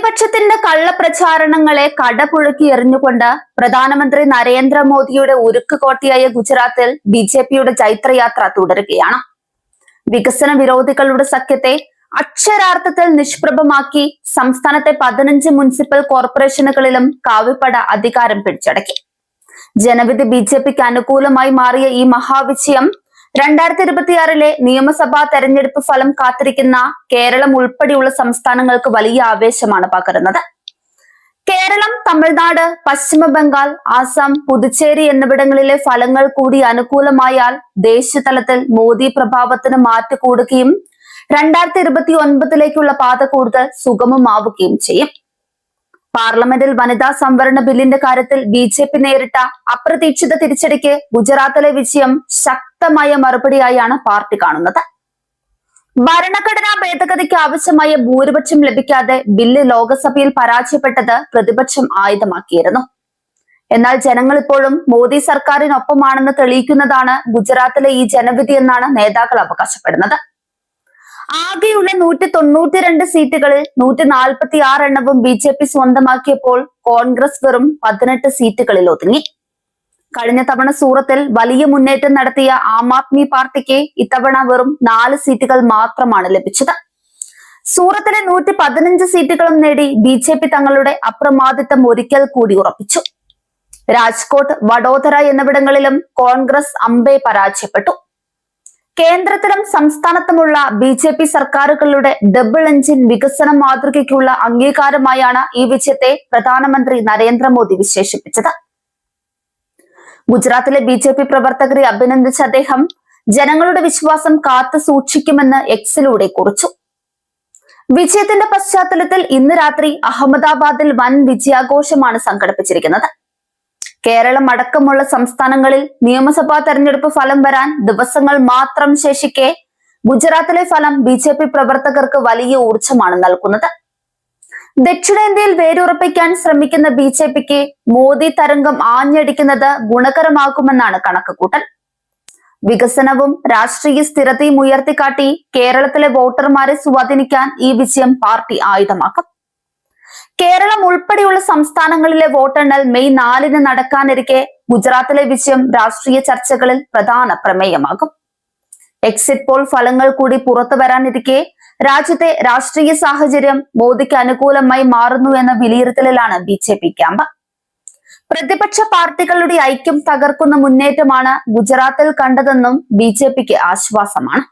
പ്രതിപക്ഷത്തിന്റെ കള്ളപ്രചാരണങ്ങളെ കടപുഴക്കി എറിഞ്ഞുകൊണ്ട് പ്രധാനമന്ത്രി നരേന്ദ്രമോദിയുടെ ഉരുക്കുകോട്ടയായ ഗുജറാത്തിൽ ബി.ജെ.പിയുടെ ജൈത്രയാത്ര തുടരുകയാണ്. വികസന വിരോധികളുടെ സഖ്യത്തെ അക്ഷരാർത്ഥത്തിൽ നിഷ്പ്രഭമാക്കി സംസ്ഥാനത്തെ 15 മുനിസിപ്പൽ കോർപ്പറേഷനുകളിലും കാവിപ്പട അധികാരം പിടിച്ചടക്കി. ജനവിധി ബി.ജെ.പിക്ക് അനുകൂലമായി മാറിയ ഈ മഹാവിജയം 2026 നിയമസഭാ തെരഞ്ഞെടുപ്പ് ഫലം കാത്തിരിക്കുന്ന കേരളം ഉൾപ്പെടെയുള്ള സംസ്ഥാനങ്ങൾക്ക് വലിയ ആവേശമാണ് പകരുന്നത്. കേരളം, തമിഴ്നാട്, പശ്ചിമ ബംഗാൾ, ആസാം, പുതുച്ചേരി എന്നിവിടങ്ങളിലെ ഫലങ്ങൾ കൂടി അനുകൂലമായാൽ ദേശീയതലത്തിൽ മോദി പ്രഭാവത്തിന് മാറ്റുകൂടുകയും 2029 പാത കൂടുതൽ സുഗമമാവുകയും ചെയ്യും. പാർലമെന്റിൽ വനിതാ സംവരണ ബില്ലിന്റെ കാര്യത്തിൽ ബി.ജെ.പി നേരിട്ട അപ്രതീക്ഷിത തിരിച്ചടിക്ക് ഗുജറാത്തിലെ വിജയം ശക്തമായ മറുപടിയായാണ് പാർട്ടി കാണുന്നത്. ഭരണഘടനാ ഭേദഗതിക്ക് ആവശ്യമായ ഭൂരിപക്ഷം ലഭിക്കാതെ ബില്ല് ലോക്സഭയിൽ പരാജയപ്പെട്ടത് പ്രതിപക്ഷം ആയുധമാക്കിയിരുന്നു. എന്നാൽ ജനങ്ങൾ ഇപ്പോഴും മോദി സർക്കാരിനൊപ്പമാണെന്ന് തെളിയിക്കുന്നതാണ് ഗുജറാത്തിലെ ഈ ജനവിധി എന്നാണ് നേതാക്കൾ അവകാശപ്പെടുന്നത്. ആകെയുള്ള 192 സീറ്റുകളിൽ 146 എണ്ണവും ബി.ജെ.പി സ്വന്തമാക്കിയപ്പോൾ കോൺഗ്രസ് വെറും 18 സീറ്റുകളിൽ ഒതുങ്ങി. കഴിഞ്ഞ തവണ സൂറത്തിൽ വലിയ മുന്നേറ്റം നടത്തിയ ആം ആദ്മി പാർട്ടിക്ക് ഇത്തവണ വെറും 4 സീറ്റുകൾ മാത്രമാണ് ലഭിച്ചത്. സൂറത്തിലെ 115 സീറ്റുകളും നേടി ബി.ജെ.പി തങ്ങളുടെ അപ്രമാദിത്വം ഒരിക്കൽ കൂടി ഉറപ്പിച്ചു. രാജ്കോട്ട്, വഡോദര എന്നിവിടങ്ങളിലും കോൺഗ്രസ് അമ്പേ പരാജയപ്പെട്ടു. കേന്ദ്രത്തിലും സംസ്ഥാനത്തുമുള്ള ബി.ജെ.പി സർക്കാരുകളുടെ ഡബിൾ എഞ്ചിൻ വികസന മാതൃകയ്ക്കുള്ള അംഗീകാരമായാണ് ഈ വിജയത്തെ പ്രധാനമന്ത്രി നരേന്ദ്രമോദി വിശേഷിപ്പിച്ചത്. ഗുജറാത്തിലെ ബി.ജെ.പി പ്രവർത്തകരെ അഭിനന്ദിച്ച അദ്ദേഹം ജനങ്ങളുടെ വിശ്വാസം കാത്തു സൂക്ഷിക്കുമെന്ന് എക്സിലൂടെ കുറിച്ചു. വിജയത്തിന്റെ പശ്ചാത്തലത്തിൽ ഇന്ന് രാത്രി അഹമ്മദാബാദിൽ വൻ വിജയാഘോഷമാണ് സംഘടിപ്പിച്ചിരിക്കുന്നത്. കേരളം അടക്കമുള്ള സംസ്ഥാനങ്ങളിൽ നിയമസഭാ തെരഞ്ഞെടുപ്പ് ഫലം വരാൻ ദിവസങ്ങൾ മാത്രം ശേഷിക്കെ ഗുജറാത്തിലെ ഫലം ബി.ജെ.പി പ്രവർത്തകർക്ക് വലിയ ഊർജ്ജമാണ് നൽകുന്നത്. ദക്ഷിണേന്ത്യയിൽ വേരുറപ്പിക്കാൻ ശ്രമിക്കുന്ന ബി.ജെ.പിക്ക് മോദി തരംഗം ആഞ്ഞടിക്കുന്നത് ഗുണകരമാകുമെന്നാണ് കണക്കുകൂട്ടൽ. വികസനവും രാഷ്ട്രീയ സ്ഥിരതയും ഉയർത്തിക്കാട്ടി കേരളത്തിലെ വോട്ടർമാരെ സ്വാധീനിക്കാൻ ഈ വിജയം പാർട്ടി ആയുധമാക്കും. കേരളം ഉൾപ്പെടെയുള്ള സംസ്ഥാനങ്ങളിലെ വോട്ടെണ്ണൽ മെയ് 4 നടക്കാനിരിക്കെ ഗുജറാത്തിലെ വിജയം രാഷ്ട്രീയ ചർച്ചകളിൽ പ്രധാന പ്രമേയമാകും. എക്സിറ്റ് പോൾ ഫലങ്ങൾ കൂടി പുറത്തു വരാനിരിക്കെ രാജ്യത്തെ രാഷ്ട്രീയ സാഹചര്യം മോദിക്ക് അനുകൂലമായി മാറുന്നു എന്ന വിലയിരുത്തലിലാണ് ബി.ജെ.പി ക്യാമ്പ്. പ്രതിപക്ഷ പാർട്ടികളുടെ ഐക്യം തകർക്കുന്ന മുന്നേറ്റമാണ് ഗുജറാത്തിൽ കണ്ടതെന്നും ബി.ജെ.പിക്ക് ആശ്വാസമാണ്.